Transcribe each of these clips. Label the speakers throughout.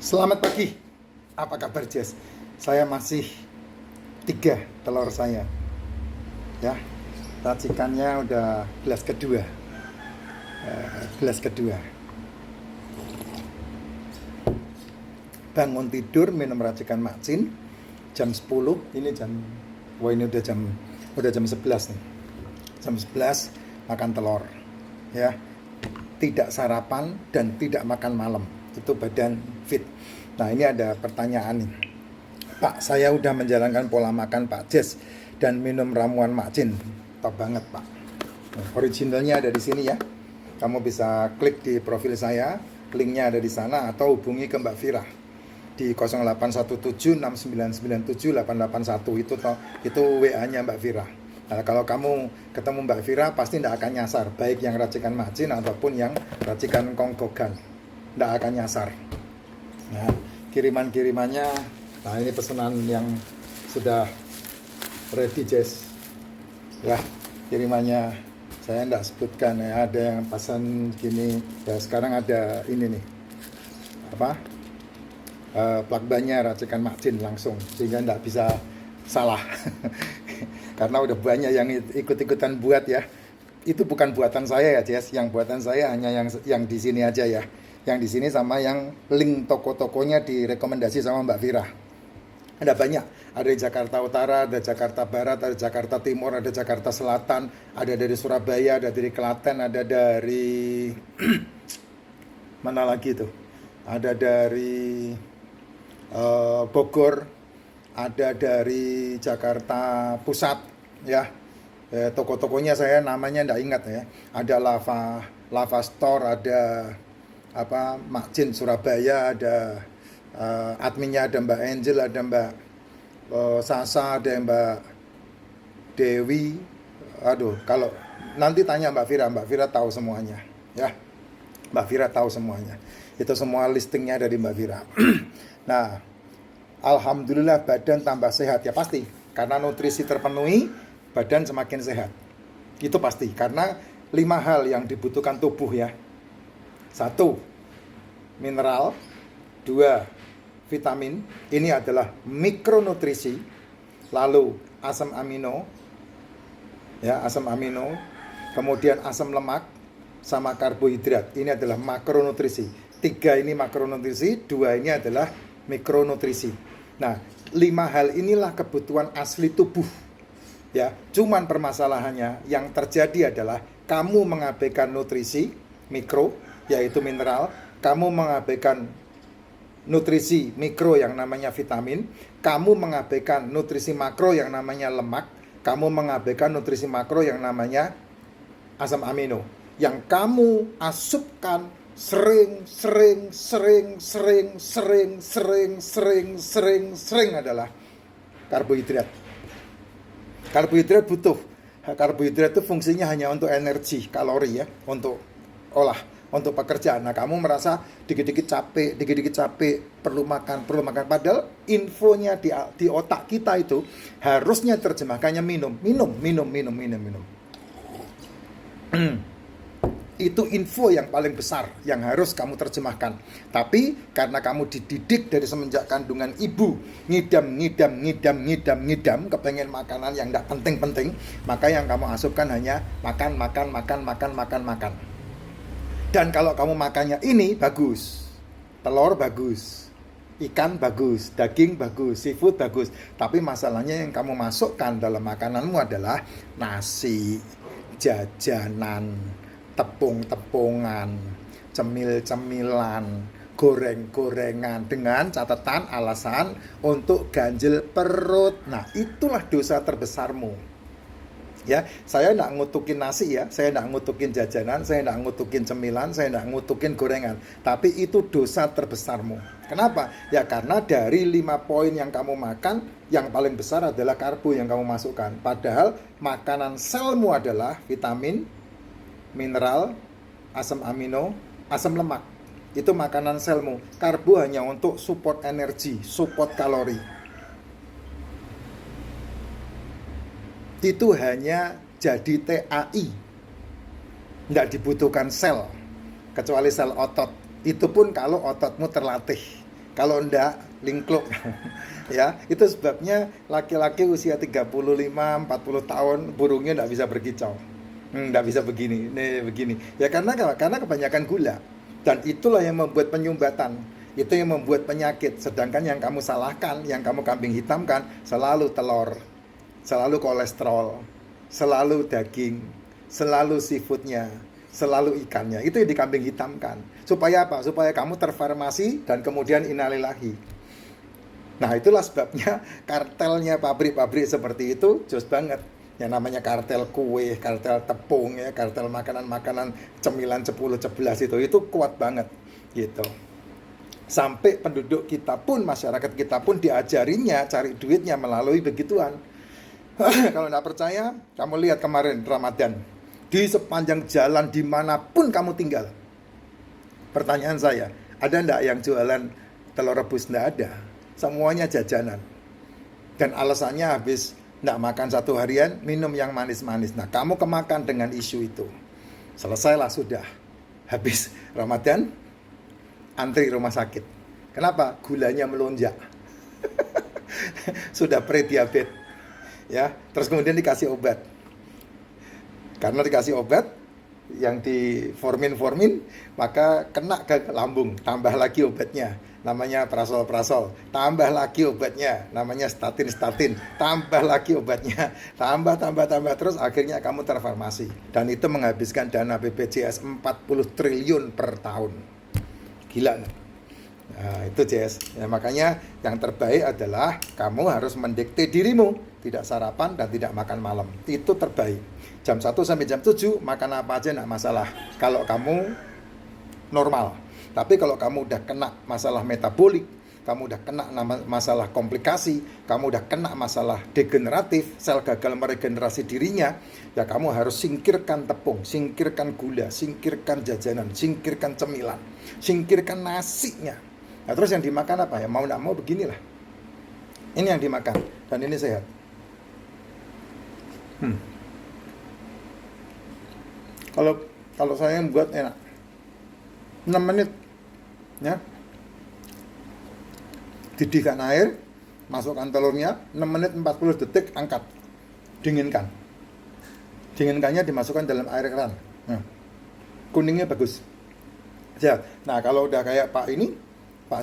Speaker 1: Selamat pagi. Apa kabar, Jess? Saya masih 3 telur saya. Ya, racikannya udah gelas kedua. Gelas kedua. Bangun tidur minum racikan macin jam 10. Ini udah jam 11 nih. Jam 11 makan telur. Ya. Tidak sarapan dan tidak makan malam. Itu badan fit. Nah, ini ada pertanyaan nih. Pak, saya udah menjalankan pola makan Pak Jess dan minum ramuan macin. Top banget, Pak. Nah, originalnya ada di sini ya. Kamu bisa klik di profil saya, linknya ada di sana, atau hubungi ke Mbak Vira di 081769978881. Itu WA-nya Mbak Vira. Nah, kalau kamu ketemu Mbak Vira pasti tidak akan nyasar, baik yang racikan macin ataupun yang racikan kongkogan, tidak akan nyasar. Nah, kiriman-kirimannya, nah ini pesanan yang sudah ready, Jess. Ya, kirimannya saya tidak sebutkan ya, ada yang pesan gini. Ya, sekarang ada ini nih, plak-bannya racikan macin langsung, sehingga tidak bisa salah. Karena udah banyak yang ikut-ikutan buat ya. Itu bukan buatan saya ya, Jess. Yang buatan saya hanya yang di sini aja ya. Yang di sini sama yang link toko-tokonya direkomendasi sama Mbak Vira. Ada banyak. Ada di Jakarta Utara, ada Jakarta Barat, ada Jakarta Timur, ada Jakarta Selatan, ada dari Surabaya, ada dari Klaten, ada dari mana lagi tuh? Ada dari Bogor, ada dari Jakarta Pusat ya. Toko-tokonya saya namanya enggak ingat ya. Ada Lava Store, ada Macin Surabaya, ada adminnya ada Mbak Angel, ada Mbak Sasa, ada Mbak Dewi. Aduh, kalau nanti tanya Mbak Vira tahu semuanya ya. Mbak Vira tahu semuanya. Itu semua listingnya dari Mbak Vira. Nah, alhamdulillah badan tambah sehat ya, pasti. Karena nutrisi terpenuhi, badan semakin sehat. Itu pasti, karena 5 hal yang dibutuhkan tubuh ya. 1, mineral. 2, vitamin. Ini adalah mikronutrisi. Lalu asam amino. Ya, asam amino. Kemudian asam lemak sama karbohidrat. Ini adalah makronutrisi. 3 ini makronutrisi, 2 ini adalah mikronutrisi. Nah, 5 hal inilah kebutuhan asli tubuh. Ya, cuman permasalahannya yang terjadi adalah kamu mengabaikan nutrisi mikro, yaitu mineral, kamu mengabaikan nutrisi mikro yang namanya vitamin, kamu mengabaikan nutrisi makro yang namanya lemak, kamu mengabaikan nutrisi makro yang namanya asam amino. Yang kamu asupkan sering adalah karbohidrat. Karbohidrat butuh. Karbohidrat itu fungsinya hanya untuk energi, kalori ya, untuk untuk pekerjaan. Nah, kamu merasa dikit-dikit capek, perlu makan. Padahal infonya di otak kita itu harusnya terjemahkannya minum. Itu info yang paling besar yang harus kamu terjemahkan. Tapi karena kamu dididik dari semenjak kandungan ibu, ngidam, kepengen makanan yang tidak penting-penting, maka yang kamu asupkan hanya makan. Dan kalau kamu makannya ini bagus, telur bagus, ikan bagus, daging bagus, seafood bagus. Tapi masalahnya yang kamu masukkan dalam makananmu adalah nasi, jajanan, tepung-tepungan, cemil-cemilan, goreng-gorengan, dengan catatan alasan untuk ganjil perut. Nah, itulah dosa terbesarmu. Ya, saya tidak ngutukin nasi ya, saya tidak ngutukin jajanan, saya tidak ngutukin cemilan, saya tidak ngutukin gorengan. Tapi itu dosa terbesarmu. Kenapa? Ya karena dari 5 poin yang kamu makan, yang paling besar adalah karbo yang kamu masukkan. Padahal makanan selmu adalah vitamin, mineral, asam amino, asam lemak. Itu makanan selmu. Karbo hanya untuk support energi, support kalori. Itu hanya jadi TAI. Tidak dibutuhkan sel, kecuali sel otot. Itu pun kalau ototmu terlatih. Kalau enggak, lingkluk. Ya, itu sebabnya laki-laki usia 35-40 tahun burungnya enggak bisa berkicau. Enggak bisa begini, nih begini. Ya karena kebanyakan gula. Dan itulah yang membuat penyumbatan. Itu yang membuat penyakit. Sedangkan yang kamu salahkan, yang kamu kambing hitamkan, selalu telur, selalu kolesterol, selalu daging, selalu seafoodnya, selalu ikannya. Itu yang dikambing hitamkan. Supaya apa? Supaya kamu terfarmasi dan kemudian innalillahi. Nah itulah sebabnya kartelnya pabrik-pabrik seperti itu jos banget. Yang namanya kartel kue, kartel tepung, ya, kartel makanan-makanan cemilan 10-11 itu kuat banget gitu. Sampai penduduk kita pun, masyarakat kita pun diajarinya cari duitnya melalui begituan. Kalau nggak percaya, kamu lihat kemarin Ramadan. Di sepanjang jalan dimanapun kamu tinggal. Pertanyaan saya, ada nggak yang jualan telur rebus? Nggak ada. Semuanya jajanan. Dan alasannya habis nggak makan satu harian, minum yang manis-manis. Nah, kamu kemakan dengan isu itu. Selesailah sudah. Habis Ramadan, antri rumah sakit. Kenapa? Gulanya melonjak. Sudah pre-diabetes. Ya, terus kemudian dikasih obat. Karena dikasih obat yang di formin, maka kena ke lambung, tambah lagi obatnya, namanya prasol, tambah lagi obatnya, namanya statin, tambah lagi obatnya, tambah, terus akhirnya kamu terfarmasi. Dan itu menghabiskan dana BPJS 40 triliun per tahun. Gila. Nah, itu JS. Ya, makanya yang terbaik adalah kamu harus mendikte dirimu, tidak sarapan dan tidak makan malam. Itu terbaik. Jam 1 sampai jam 7 makan apa aja enggak masalah kalau kamu normal. Tapi kalau kamu udah kena masalah metabolik, kamu udah kena masalah komplikasi, kamu udah kena masalah degeneratif, sel gagal meregenerasi dirinya, ya kamu harus singkirkan tepung, singkirkan gula, singkirkan jajanan, singkirkan cemilan, singkirkan nasinya. Nah terus yang dimakan apa ya? Mau nggak mau beginilah. Ini yang dimakan dan ini sehat. Kalau saya yang buat enak. 6 menit ya. Didihkan air, masukkan telurnya, 6 menit 40 detik angkat. Dinginkan. Dinginkannya dimasukkan dalam air keran. Nah, kuningnya bagus. Sehat. Nah, kalau udah kayak Pak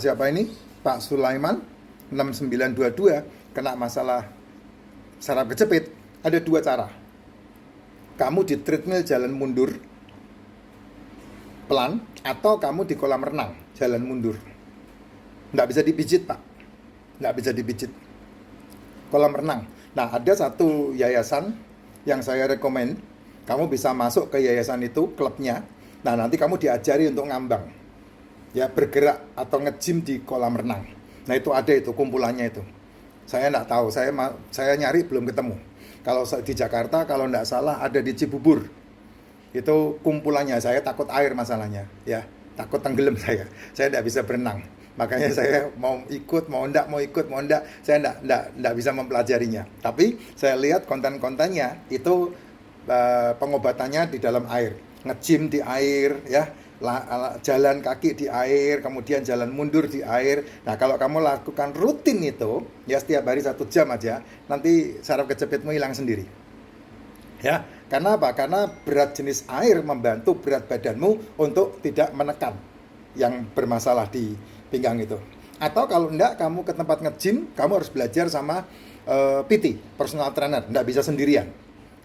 Speaker 1: siapa ini? Pak Sulaiman 6922 kena masalah saraf kejepit, ada 2 cara. Kamu di treadmill jalan mundur pelan, atau kamu di kolam renang jalan mundur. Nggak bisa dipijit, Pak. Nggak bisa dipijit. Kolam renang. Nah, ada satu yayasan yang saya rekomen. Kamu bisa masuk ke yayasan itu, klubnya. Nah, nanti kamu diajari untuk ngambang. Ya, bergerak atau nge-gym di kolam renang. Nah, itu ada itu, kumpulannya itu. Saya nggak tahu, saya nyari belum ketemu. Kalau di Jakarta, kalau nggak salah ada di Cibubur. Itu kumpulannya, saya takut air masalahnya. Ya, takut tenggelam saya. Saya nggak bisa berenang. Makanya saya mau ikut, mau enggak, saya enggak bisa mempelajarinya. Tapi saya lihat konten-kontennya itu pengobatannya di dalam air, nge-gym di air, ya, jalan kaki di air, kemudian jalan mundur di air. Nah kalau kamu lakukan rutin itu, ya setiap hari 1 jam aja, nanti saraf kejepitmu hilang sendiri. Ya, karena apa? Karena berat jenis air membantu berat badanmu untuk tidak menekan yang bermasalah di pinggang itu. Atau kalau enggak, kamu ke tempat nge-gym, kamu harus belajar sama PT, personal trainer, enggak bisa sendirian.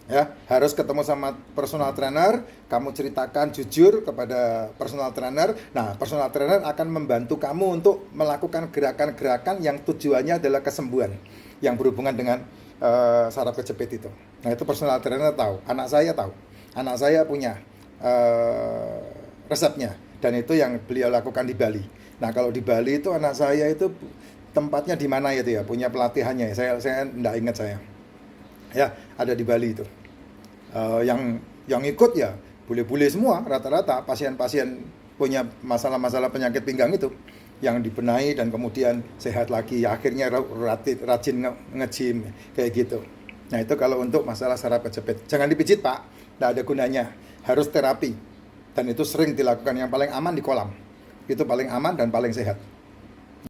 Speaker 1: Ya, harus ketemu sama personal trainer, kamu ceritakan jujur kepada personal trainer. Nah, personal trainer akan membantu kamu untuk melakukan gerakan-gerakan yang tujuannya adalah kesembuhan yang berhubungan dengan saraf kejepit itu. Nah, itu personal trainer tahu, anak saya tahu. Anak saya punya resepnya dan itu yang beliau lakukan di Bali. Nah, kalau di Bali itu anak saya itu tempatnya di mana itu ya, punya pelatihannya. Saya enggak ingat saya. Ya, ada di Bali itu. Yang ikut ya bule-bule semua, rata-rata pasien-pasien punya masalah-masalah penyakit pinggang itu yang dibenahi dan kemudian sehat lagi, ya, akhirnya rajin nge-gym kayak gitu. Nah, itu kalau untuk masalah saraf kejepit. Jangan dipijit, Pak. Enggak ada gunanya. Harus terapi. Dan itu sering dilakukan. Yang paling aman di kolam. Itu paling aman dan paling sehat.